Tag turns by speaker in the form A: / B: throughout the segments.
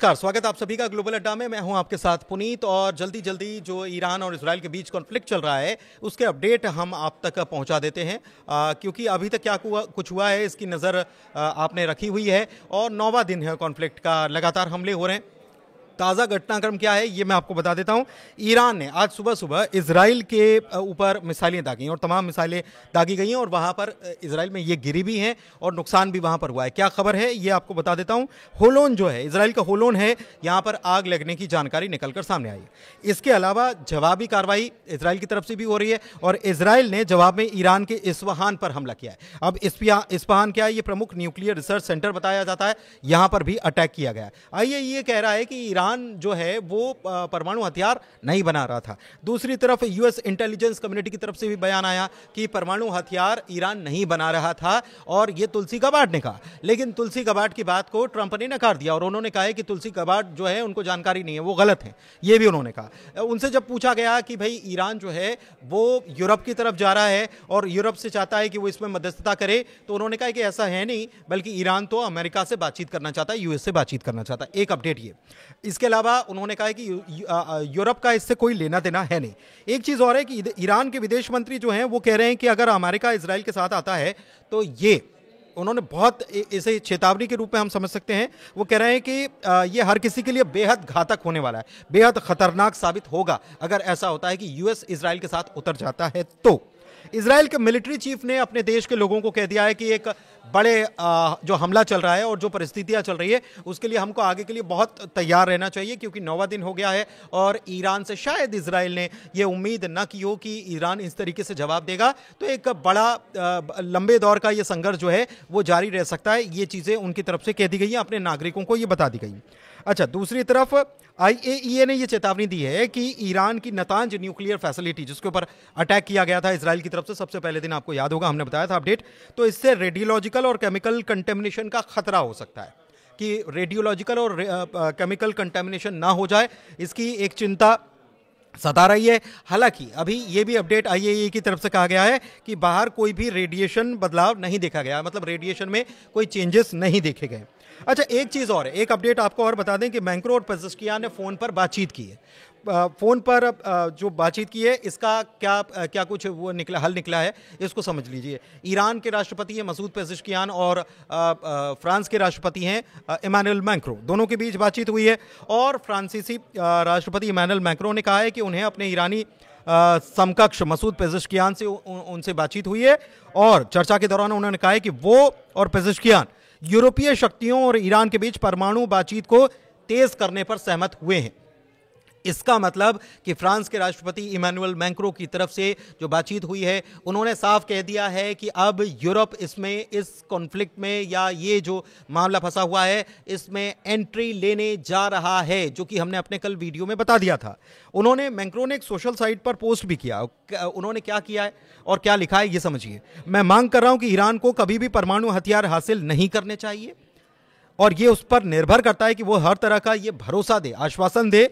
A: नमस्कार, स्वागत आप सभी का ग्लोबल अड्डा में। मैं हूं आपके साथ पुनीत और जल्दी जल्दी जो ईरान और इजराइल के बीच कॉन्फ्लिक्ट चल रहा है उसके अपडेट हम आप तक पहुंचा देते हैं, क्योंकि अभी तक क्या कुछ हुआ है इसकी नज़र आपने रखी हुई है और 9वां दिन है कॉन्फ्लिक्ट का, लगातार हमले हो रहे हैं। ताज़ा घटनाक्रम क्या है ये मैं आपको बता देता हूं। ईरान ने आज सुबह सुबह इजराइल के ऊपर मिसाइलें दागी और तमाम मिसाइलें दागी गई हैं और वहां पर इजराइल में ये गिरी भी हैं और नुकसान भी वहां पर हुआ है। क्या खबर है ये आपको बता देता हूं। होलोन जो है, इजराइल का होलोन है, यहां पर आग लगने की जानकारी निकलकर सामने आई है। इसके अलावा जवाबी कार्रवाई इजराइल की तरफ से भी हो रही है और इजराइल ने जवाब में ईरान के इस्फहान पर हमला किया है। अब इस्फहान क्या है? ये प्रमुख न्यूक्लियर रिसर्च सेंटर बताया जाता है, यहां पर भी अटैक किया गया है। आइए, ये कह रहा है कि ईरान जो है वो परमाणु हथियार नहीं बना रहा था। दूसरी तरफ यूएस इंटेलिजेंस कम्युनिटी की तरफ से भी बयान आया कि परमाणु हथियार ईरान नहीं बना रहा था और ये तुलसी गबार्ड ने कहा। लेकिन तुलसी गबार्ड की बात को ट्रंप ने नकार दिया और उन्होंने कहा है कि तुलसी गबार्ड जो है उनको जानकारी नहीं है, वो गलत है, ये भी उन्होंने कहा। उनसे जब पूछा गया कि भाई ईरान जो है वो यूरोप की तरफ जा रहा है और यूरोप से चाहता है कि वो इसमें मध्यस्थता करे, तो उन्होंने कहा कि ऐसा है नहीं, बल्कि ईरान तो अमेरिका से बातचीत करना चाहता है, यूएस से बातचीत करना चाहता है। एक अपडेट ये। इसके अलावा उन्होंने कहा कि यूरोप का इससे कोई लेना देना है नहीं। एक चीज और है कि ईरान के विदेश मंत्री जो हैं वो कह रहे हैं कि अगर अमेरिका इजराइल के साथ आता है तो ये, उन्होंने बहुत इसे चेतावनी के रूप में हम समझ सकते हैं, वो कह रहे हैं कि ये हर किसी के लिए बेहद घातक होने वाला है, बेहद खतरनाक साबित होगा अगर ऐसा होता है कि यूएस इजराइल के साथ उतर जाता है। तो इजराइल के मिलिट्री चीफ ने अपने देश के लोगों को कह दिया है कि एक बड़े जो हमला चल रहा है और जो परिस्थितियां चल रही है उसके लिए हमको आगे के लिए बहुत तैयार रहना चाहिए, क्योंकि 9वां दिन हो गया है और ईरान से शायद इजराइल ने ये उम्मीद न की हो कि ईरान इस तरीके से जवाब देगा। तो एक बड़ा लंबे दौर का ये संघर्ष जो है वो जारी रह सकता है। ये चीज़ें उनकी तरफ से कह दी गई हैं, अपने नागरिकों को ये बता दी गई। अच्छा, दूसरी तरफ आईएईए ने यह चेतावनी दी है कि ईरान की नतांज न्यूक्लियर फैसिलिटी, जिसके ऊपर अटैक किया गया था इजराइल की तरफ से सबसे पहले दिन, आपको याद होगा हमने बताया था अपडेट, तो इससे रेडियोलॉजिकल और केमिकल कंटेमिनेशन का खतरा हो सकता है कि रेडियोलॉजिकल और केमिकल कंटेमिनेशन ना हो जाए, इसकी एक चिंता सता रही है। हालांकि अभी ये भी अपडेट आईएईए की तरफ से कहा गया है कि बाहर कोई भी रेडिएशन बदलाव नहीं देखा गया, मतलब रेडिएशन में कोई चेंजेस नहीं देखे गए। अच्छा, एक चीज़ और है, एक अपडेट आपको और बता दें कि मैक्रो और पेजेश्कियान ने फ़ोन पर बातचीत की है। फ़ोन पर जो बातचीत की है इसका क्या कुछ वो निकला, हल निकला है, इसको समझ लीजिए। ईरान के राष्ट्रपति हैं मसूद पेजेश्कियान और फ्रांस के राष्ट्रपति हैं इमैनुअल मैक्रों, दोनों के बीच बातचीत हुई है और फ्रांसीसी राष्ट्रपति इमैनुअल मैक्रों ने कहा है कि उन्हें अपने ईरानी समकक्ष मसूद पेजेश्कियान से उनसे बातचीत हुई है और चर्चा के दौरान उन्होंने कहा है कि वो और पेजेश्कियान यूरोपीय शक्तियों और ईरान के बीच परमाणु बातचीत को तेज करने पर सहमत हुए हैं। इसका मतलब कि फ्रांस के राष्ट्रपति इमैनुअल मैक्रों की तरफ से जो बातचीत हुई है, उन्होंने साफ कह दिया है कि अब यूरोप इसमें, इस कॉन्फ्लिक्ट में या ये जो मामला फंसा हुआ है इसमें एंट्री लेने जा रहा है, जो कि हमने अपने कल वीडियो में बता दिया था। मैक्रों ने एक सोशल साइट पर पोस्ट भी किया। उन्होंने क्या किया है और क्या लिखा है ये समझिए। मैं मांग कर रहा हूं कि ईरान को कभी भी परमाणु हथियार हासिल नहीं करने चाहिए और ये उस पर निर्भर करता है कि वो हर तरह का ये भरोसा दे, आश्वासन दे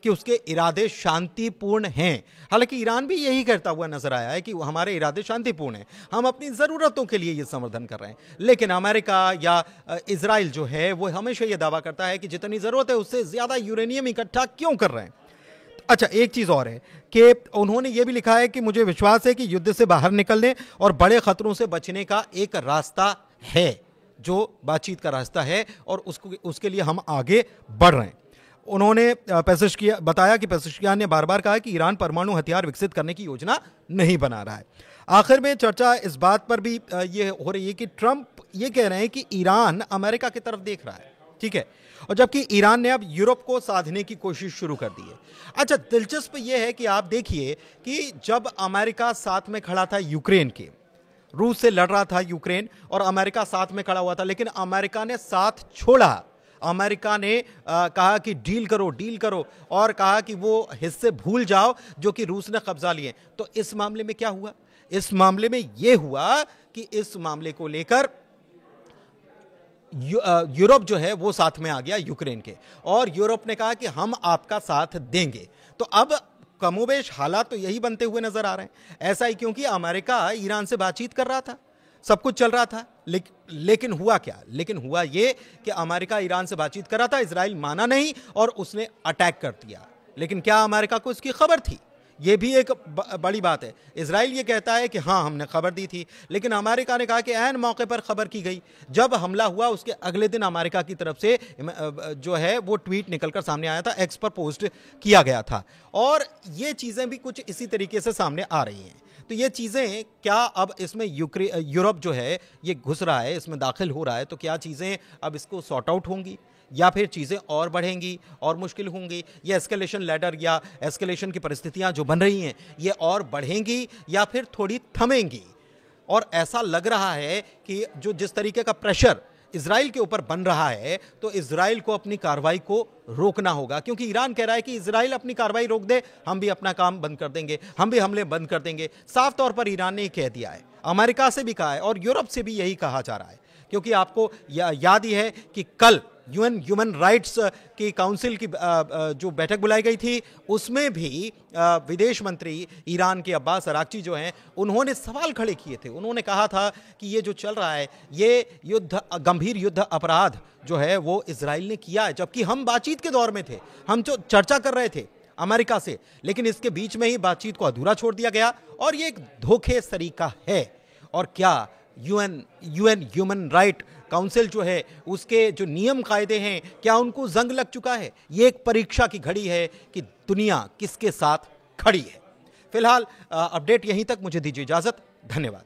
A: कि उसके इरादे शांतिपूर्ण हैं। हालांकि ईरान भी यही कहता हुआ नजर आया है कि हमारे इरादे शांतिपूर्ण हैं, हम अपनी ज़रूरतों के लिए ये समर्थन कर रहे हैं। लेकिन अमेरिका या इजराइल जो है वो हमेशा ये दावा करता है कि जितनी ज़रूरत है उससे ज़्यादा यूरेनियम इकट्ठा क्यों कर रहे हैं। अच्छा, एक चीज़ और है कि उन्होंने ये भी लिखा है कि मुझे विश्वास है कि युद्ध से बाहर निकलने और बड़े खतरों से बचने का एक रास्ता है, जो बातचीत का रास्ता है और उसके लिए हम आगे बढ़ रहे हैं। उन्होंने बताया कि पेजेश्कियान ने बार बार कहा कि ईरान परमाणु हथियार विकसित करने की योजना नहीं बना रहा है। आखिर में चर्चा इस बात पर भी ये हो रही है कि ट्रंप ये कह रहे हैं कि ईरान अमेरिका की तरफ देख रहा है, ठीक है, और जबकि ईरान ने अब यूरोप को साधने की कोशिश शुरू कर दी है। अच्छा, दिलचस्प ये है कि आप देखिए कि जब अमेरिका साथ में खड़ा था यूक्रेन के, रूस से लड़ रहा था यूक्रेन और अमेरिका साथ में खड़ा हुआ था, लेकिन अमेरिका ने साथ छोड़ा। अमेरिका ने कहा कि डील करो और कहा कि वो हिस्से भूल जाओ जो कि रूस ने कब्जा लिए। तो इस मामले में क्या हुआ? इस मामले में यह हुआ कि इस मामले को लेकर यूरोप जो है वो साथ में आ गया यूक्रेन के, और यूरोप ने कहा कि हम आपका साथ देंगे। तो अब कमोबेश हालात तो यही बनते हुए नजर आ रहे हैं। ऐसा ही क्योंकि अमेरिका ईरान से बातचीत कर रहा था, सब कुछ चल रहा था, लेकिन हुआ क्या? लेकिन हुआ ये कि अमेरिका ईरान से बातचीत कर रहा था, इजराइल माना नहीं और उसने अटैक कर दिया। लेकिन क्या अमेरिका को इसकी खबर थी? ये भी एक बड़ी बात है। इजराइल ये कहता है कि हाँ हमने खबर दी थी, लेकिन अमेरिका ने कहा कि ऐन मौके पर खबर की गई। जब हमला हुआ उसके अगले दिन अमेरिका की तरफ से जो है वो ट्वीट निकलकर सामने आया था, एक्स पर पोस्ट किया गया था, और ये चीज़ें भी कुछ इसी तरीके से सामने आ रही हैं। तो ये चीज़ें क्या अब इसमें यूरोप जो है ये घुस रहा है, इसमें दाखिल हो रहा है, तो क्या चीज़ें अब इसको सॉर्ट आउट होंगी या फिर चीज़ें और बढ़ेंगी और मुश्किल होंगी? ये एस्केलेशन लैडर या एस्केलेशन की परिस्थितियां जो बन रही हैं ये और बढ़ेंगी या फिर थोड़ी थमेंगी? और ऐसा लग रहा है कि जो जिस तरीके का प्रेशर इजराइल के ऊपर बन रहा है, तो इजराइल को अपनी कार्रवाई को रोकना होगा, क्योंकि ईरान कह रहा है कि इजराइल अपनी कार्रवाई रोक दे, हम भी अपना काम बंद कर देंगे, हम भी हमले बंद कर देंगे। साफ तौर पर ईरान ने कह दिया है, अमेरिका से भी कहा है और यूरोप से भी यही कहा जा रहा है। क्योंकि आपको याद ही है कि कल यूएन ह्यूमन राइट्स की काउंसिल की जो बैठक बुलाई गई थी, उसमें भी विदेश मंत्री ईरान के अब्बास अराक्ची जो हैं, उन्होंने सवाल खड़े किए थे। उन्होंने कहा था कि ये जो चल रहा है ये गंभीर युद्ध अपराध जो है वो इजराइल ने किया है, जबकि हम बातचीत के दौर में थे, हम जो चर्चा कर रहे थे अमेरिका से, लेकिन इसके बीच में ही बातचीत को अधूरा छोड़ दिया गया और ये एक धोखे तरीका है। और क्या यूएन ह्यूमन राइट काउंसिल जो है उसके जो नियम कायदे हैं, क्या उनको जंग लग चुका है? ये एक परीक्षा की घड़ी है कि दुनिया किसके साथ खड़ी है। फिलहाल अपडेट यहीं तक, मुझे दीजिए इजाजत, धन्यवाद।